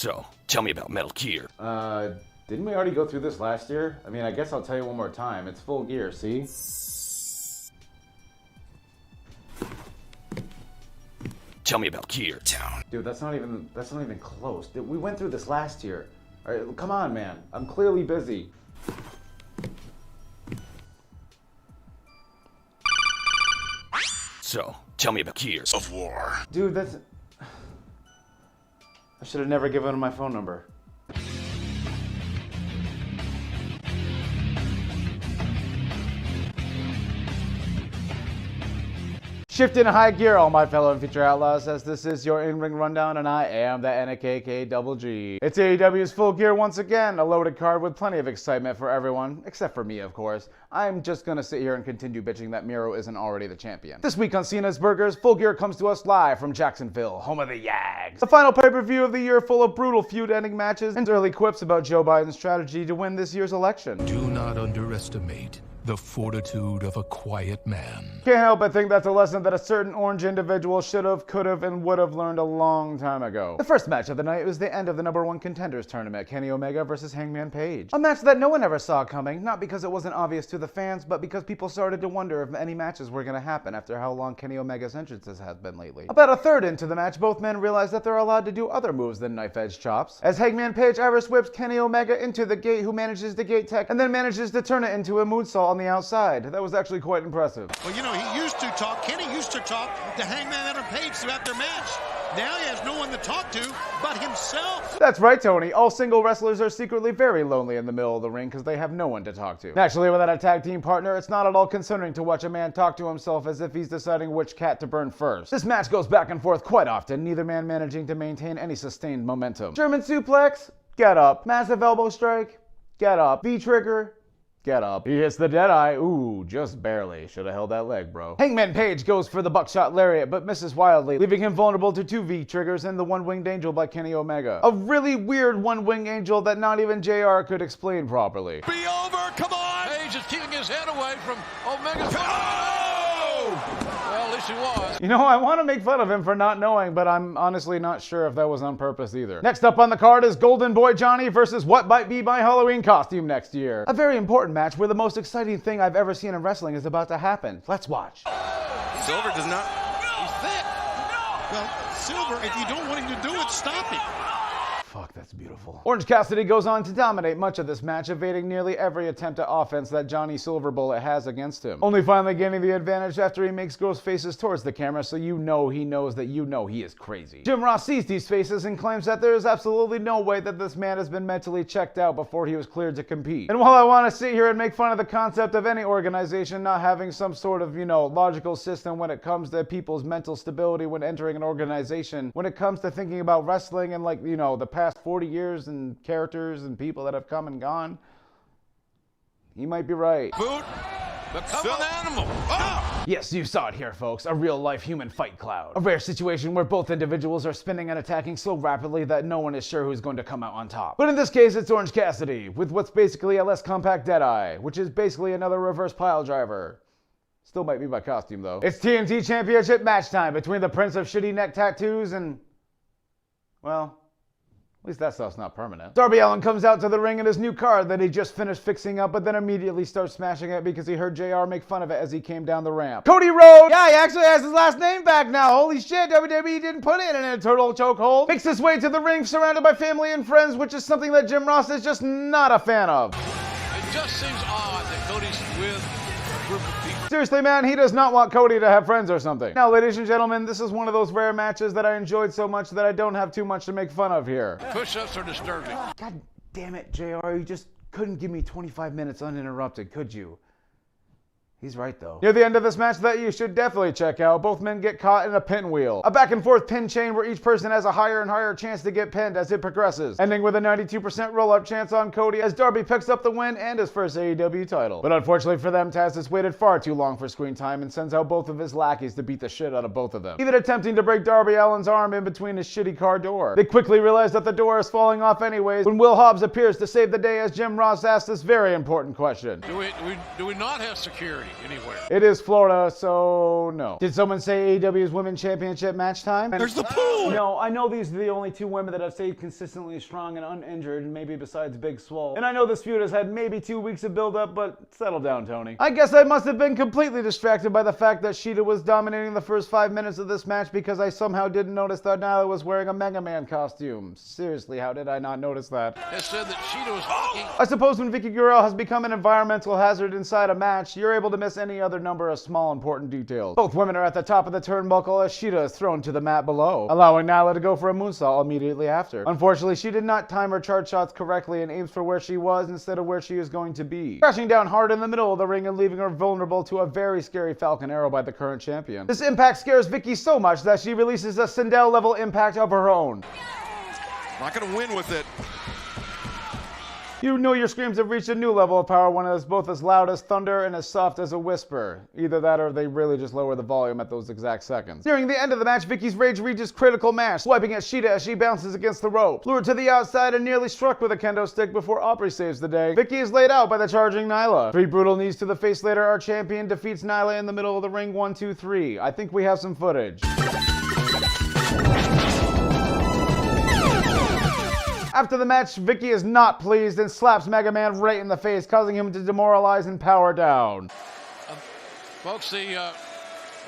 So, tell me about Metal Gear. Didn't we already go through this last year? I mean, I guess I'll tell you one more time. It's Full Gear, see? Tell me about Gear Town. Dude, that's not even close. Dude, we went through this last year. All right, come on, man. I'm clearly busy. So, tell me about Gears of War. Dude, that's... I should have never given him my phone number. Shift into high gear, all my fellow and future outlaws, as this is your in-ring rundown, and I am the NKK. It's AEW's Full Gear once again, a loaded card with plenty of excitement for everyone, except for me, of course. I'm just gonna sit here and continue bitching that Miro isn't already the champion. This week on Cena's Burgers, Full Gear comes to us live from Jacksonville, home of the Yags. The final pay-per-view of the year full of brutal feud-ending matches and early quips about Joe Biden's strategy to win this year's election. Do not underestimate the fortitude of a quiet man. Can't help but think that's a lesson that a certain orange individual should have, could have, and would have learned a long time ago. The first match of the night was the end of the #1 contenders tournament, Kenny Omega versus Hangman Page. A match that no one ever saw coming, not because it wasn't obvious to the fans, but because people started to wonder if any matches were going to happen after how long Kenny Omega's entrances has been lately. About a third into the match, both men realized that they're allowed to do other moves than knife edge chops, as Hangman Page Irish whips Kenny Omega into the gate, who manages the gate tech and then manages to turn it into a moonsault on the outside. That was actually quite impressive. Well, you know, Kenny used to talk to Hangman and Page throughout their match. Now he has no one to talk to but himself. That's right, Tony. All single wrestlers are secretly very lonely in the middle of the ring because they have no one to talk to. Naturally, without a tag team partner, it's not at all concerning to watch a man talk to himself as if he's deciding which cat to burn first. This match goes back and forth quite often, neither man managing to maintain any sustained momentum. German suplex, get up. Massive elbow strike, get up. V-trigger, get up. He hits the Deadeye. Ooh, just barely. Should have held that leg, bro. Hangman Page goes for the buckshot lariat, but misses wildly, leaving him vulnerable to 2 V-triggers and the one-winged angel by Kenny Omega. A really weird one-winged angel that not even JR could explain properly. Be over, come on! Page is keeping his head away from Omega's... Well, at least he was. You know, I want to make fun of him for not knowing, but I'm honestly not sure if that was on purpose either. Next up on the card is Golden Boy Johnny versus what might be my Halloween costume next year. A very important match where the most exciting thing I've ever seen in wrestling is about to happen. Let's watch. Silver does not... He's thick. Well, Silver, if you don't want him to do it, stop him. Fuck, that's beautiful. Orange Cassidy goes on to dominate much of this match, evading nearly every attempt at offense that Johnny Silverbullet has against him. Only finally gaining the advantage after he makes gross faces towards the camera, so you know he knows that you know he is crazy. Jim Ross sees these faces and claims that there is absolutely no way that this man has been mentally checked out before he was cleared to compete. And while I want to sit here and make fun of the concept of any organization not having some sort of, logical system when it comes to people's mental stability when entering an organization, when it comes to thinking about wrestling and the past 40 years and characters and people that have come and gone, he might be right. Boot, become an animal. Ah! Yes, you saw it here, folks. A real-life human fight cloud. A rare situation where both individuals are spinning and attacking so rapidly that no one is sure who's going to come out on top. But in this case, it's Orange Cassidy, with what's basically a less compact Deadeye, which is basically another reverse pile driver. Still might be my costume, though. It's TNT Championship match time between the Prince of Shitty Neck Tattoos and... well... at least that stuff's not permanent. Darby Allin comes out to the ring in his new car that he just finished fixing up, but then immediately starts smashing it because he heard JR make fun of it as he came down the ramp. Cody Rhodes! Yeah, he actually has his last name back now. Holy shit, WWE didn't put it in a turtle chokehold. Makes his way to the ring surrounded by family and friends, which is something that Jim Ross is just not a fan of. It just seems odd that Cody's with a group of people. Seriously, man, he does not want Cody to have friends or something. Now, ladies and gentlemen, this is one of those rare matches that I enjoyed so much that I don't have too much to make fun of here. Push-ups are disturbing. God damn it, JR, you just couldn't give me 25 minutes uninterrupted, could you? He's right, though. Near the end of this match that you should definitely check out, both men get caught in a pinwheel. A back and forth pin chain where each person has a higher and higher chance to get pinned as it progresses, ending with a 92% roll-up chance on Cody as Darby picks up the win and his first AEW title. But unfortunately for them, Taz has waited far too long for screen time and sends out both of his lackeys to beat the shit out of both of them, even attempting to break Darby Allin's arm in between his shitty car door. They quickly realize that the door is falling off anyways when Will Hobbs appears to save the day as Jim Ross asks this very important question. Do we not have security? anywhere. It is Florida, so no. Did someone say AEW's Women's Championship match time? There's the pool! No, I know these are the only two women that have stayed consistently strong and uninjured, maybe besides Big Swole. And I know this feud has had maybe 2 weeks of build-up, but settle down, Tony. I guess I must have been completely distracted by the fact that Shida was dominating the first 5 minutes of this match because I somehow didn't notice that Nyla was wearing a Mega Man costume. Seriously, how did I not notice that? It said that Shida was hockey. I suppose when Vicky Guerrero has become an environmental hazard inside a match, you're able to miss any other number of small important details. Both women are at the top of the turnbuckle as Shida is thrown to the mat below, allowing Nyla to go for a moonsault immediately after. Unfortunately, she did not time her charge shots correctly and aims for where she was instead of where she is going to be, crashing down hard in the middle of the ring and leaving her vulnerable to a very scary Falcon Arrow by the current champion. This impact scares Vicky so much that she releases a Sindel level impact of her own. Not gonna win with it. You know your screams have reached a new level of power when it is both as loud as thunder and as soft as a whisper. Either that or they really just lower the volume at those exact seconds. Nearing the end of the match, Vicky's rage reaches critical mass, swiping at Shida as she bounces against the rope. Lured to the outside and nearly struck with a kendo stick before Aubrey saves the day, Vicky is laid out by the charging Nyla. 3 brutal knees to the face later, our champion defeats Nyla in the middle of the ring 1, 2, 3. I think we have some footage. After the match, Vicky is not pleased and slaps Mega Man right in the face, causing him to demoralize and power down. Folks,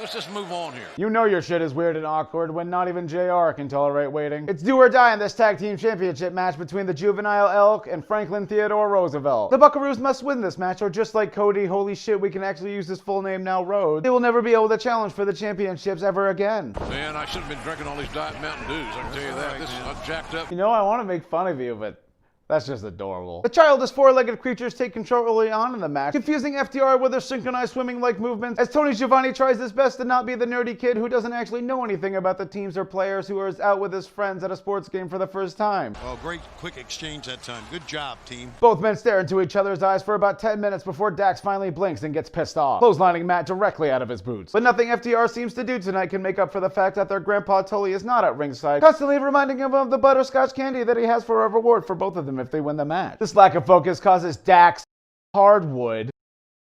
let's just move on here. You know your shit is weird and awkward when not even JR can tolerate waiting. It's do or die in this tag team championship match between the Juvenile Elk and Franklin Theodore Roosevelt. The Buckaroos must win this match, or just like Cody, holy shit, we can actually use his full name now, Rhodes, they will never be able to challenge for the championships ever again. Man, I should have been drinking all these Diet Mountain Dews, I can tell you that. This is jacked up. You know, I want to make fun of you, but that's just adorable. The childish 4-legged creatures take control early on in the match, confusing FTR with their synchronized swimming-like movements, as Tony Schiavone tries his best to not be the nerdy kid who doesn't actually know anything about the teams or players who is out with his friends at a sports game for the first time. Oh, great quick exchange that time. Good job, team. Both men stare into each other's eyes for about 10 minutes before Dax finally blinks and gets pissed off, clotheslining Matt directly out of his boots. But nothing FTR seems to do tonight can make up for the fact that their grandpa Tully is not at ringside, constantly reminding him of the butterscotch candy that he has for a reward for both of them if they win the match. This lack of focus causes Dax Hardwood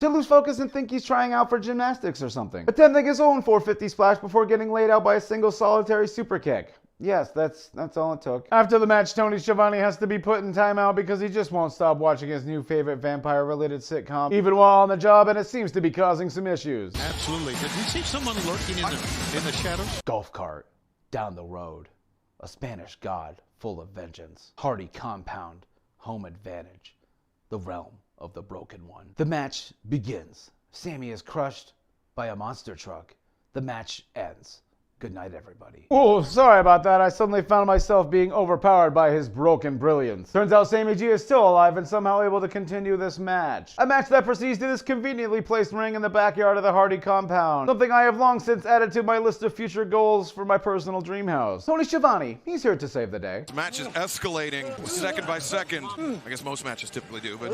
to lose focus and think he's trying out for gymnastics or something, attempting his own 450 splash before getting laid out by a single solitary super kick. Yes, that's all it took. After the match, Tony Schiavone has to be put in timeout because he just won't stop watching his new favorite vampire-related sitcom, even while on the job, and it seems to be causing some issues. Absolutely. Did we see someone lurking in the shadows? Golf cart, down the road, a Spanish god full of vengeance, Hardy compound, home advantage, the realm of the broken one. The match begins. Sami is crushed by a monster truck. The match ends. Good night, everybody. Oh, sorry about that. I suddenly found myself being overpowered by his broken brilliance. Turns out Sami G is still alive and somehow able to continue this match. A match that proceeds to this conveniently placed ring in the backyard of the Hardy compound. Something I have long since added to my list of future goals for my personal dream house. Tony Schiavone, he's here to save the day. This match is escalating second by second. I guess most matches typically do, but...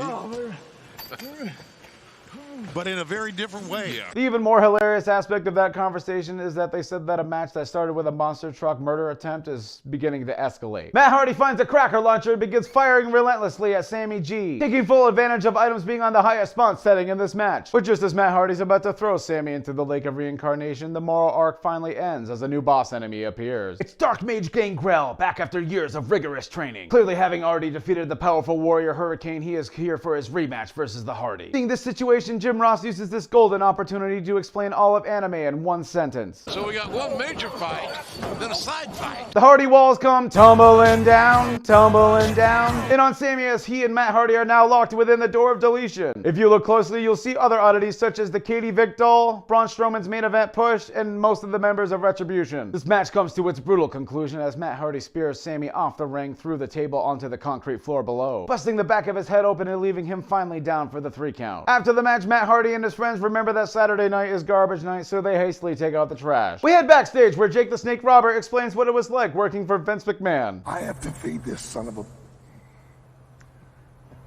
But in a very different way. Yeah. The even more hilarious aspect of that conversation is that they said that a match that started with a monster truck murder attempt is beginning to escalate. Matt Hardy finds a cracker launcher and begins firing relentlessly at Sami G, taking full advantage of items being on the highest response setting in this match. But just as Matt Hardy's about to throw Sami into the lake of reincarnation, the moral arc finally ends as a new boss enemy appears. It's Dark Mage Gangrel, back after years of rigorous training. Clearly having already defeated the powerful warrior Hurricane, he is here for his rematch versus the Hardy. Seeing this situation, Jim Ross uses this golden opportunity to explain all of anime in one sentence. So we got one major fight, then a side fight. The Hardy walls come tumbling down, and on Sami as he and Matt Hardy are now locked within the door of deletion. If you look closely, you'll see other oddities such as the Katie Vick doll, Braun Strowman's main event push, and most of the members of Retribution. This match comes to its brutal conclusion as Matt Hardy spears Sami off the ring through the table onto the concrete floor below, busting the back of his head open and leaving him finally down for the 3 count. After the match, Matt Hardy and his friends remember that Saturday night is garbage night, so they hastily take out the trash. We head backstage where Jake the Snake Robert explains what it was like working for Vince McMahon. I have to feed this son of a...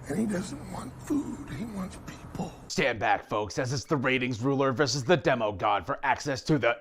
And he doesn't want food, he wants people. Stand back, folks, as it's the ratings ruler versus the demo god for access to the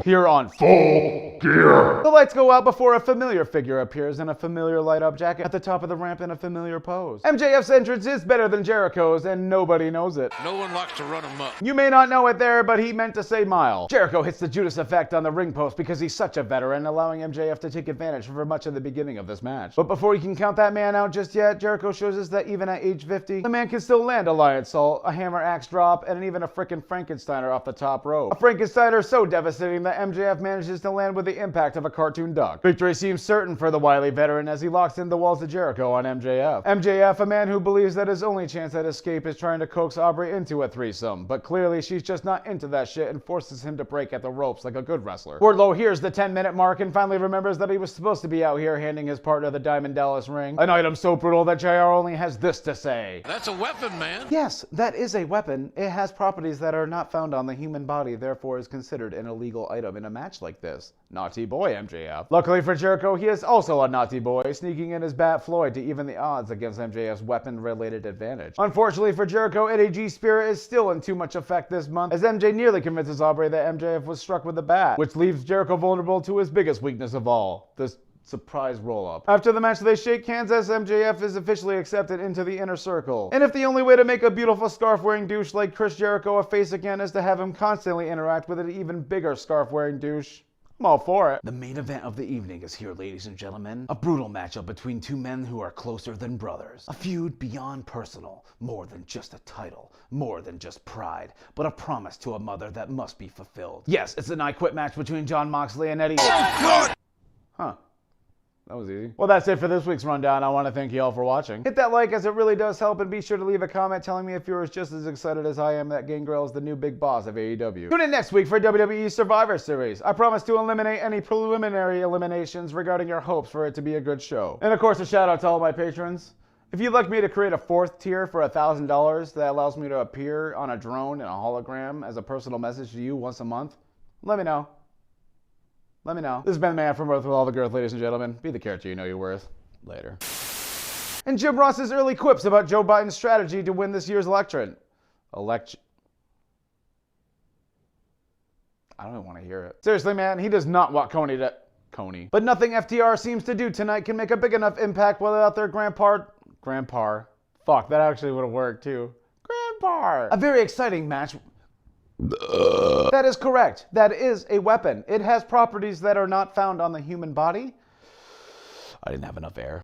here on Full Gear. The lights go out before a familiar figure appears in a familiar light-up jacket at the top of the ramp in a familiar pose. MJF's entrance is better than Jericho's, and nobody knows it. No one likes to run him up. You may not know it there, but he meant to say mile. Jericho hits the Judas effect on the ring post because he's such a veteran, allowing MJF to take advantage for much of the beginning of this match. But before he can count that man out just yet, Jericho shows us that even at age 50, the man can still land a lion salt, a hammer axe drop, and even a frickin' Frankensteiner off the top rope. A Frankensteiner so devastating that MJF manages to land with the impact of a cartoon duck. Victory seems certain for the wily veteran as he locks in the walls of Jericho on MJF. MJF, a man who believes that his only chance at escape is trying to coax Aubrey into a threesome, but clearly she's just not into that shit and forces him to break at the ropes like a good wrestler. Wardlow hears the 10-minute mark and finally remembers that he was supposed to be out here handing his partner the Diamond Dallas ring, an item so brutal that JR only has this to say. That's a weapon, man. Yes, that is a weapon. It has properties that are not found on the human body, therefore is considered an illegal item in a match like this. Naughty boy, MJF. Luckily for Jericho, he is also a naughty boy, sneaking in his Bat Floyd to even the odds against MJF's weapon-related advantage. Unfortunately for Jericho, NAG Spirit is still in too much effect this month, as MJ nearly convinces Aubrey that MJF was struck with a bat, which leaves Jericho vulnerable to his biggest weakness of all, the surprise roll-up. After the match, they shake hands as MJF is officially accepted into the inner circle. And if the only way to make a beautiful scarf-wearing douche like Chris Jericho a face again is to have him constantly interact with an even bigger scarf-wearing douche, I'm all for it. The main event of the evening is here, ladies and gentlemen. A brutal matchup between two men who are closer than brothers. A feud beyond personal, more than just a title, more than just pride, but a promise to a mother that must be fulfilled. Yes, it's an I Quit match between Jon Moxley and Eddie. Oh, God! Huh. That was easy. Well, that's it for this week's rundown. I want to thank you all for watching. Hit that like as it really does help, and be sure to leave a comment telling me if you're just as excited as I am that Gangrel is the new big boss of AEW. Tune in next week for WWE Survivor Series. I promise to eliminate any preliminary eliminations regarding your hopes for it to be a good show. And of course, a shout out to all my patrons. If you'd like me to create a fourth tier for $1,000 that allows me to appear on a drone and a hologram as a personal message to you once a month, let me know. Let me know. This has been the man from Earth with all the girth, ladies and gentlemen. Be the character you know you're worth. Later. And Jim Ross's early quips about Joe Biden's strategy to win this year's election. I don't even want to hear it. Seriously, man, he does not want Coney. But nothing FTR seems to do tonight can make a big enough impact without their grandpa. Fuck, that actually would have worked too. Grandpa. A very exciting match. That is correct. That is a weapon. It has properties that are not found on the human body. I didn't have enough air.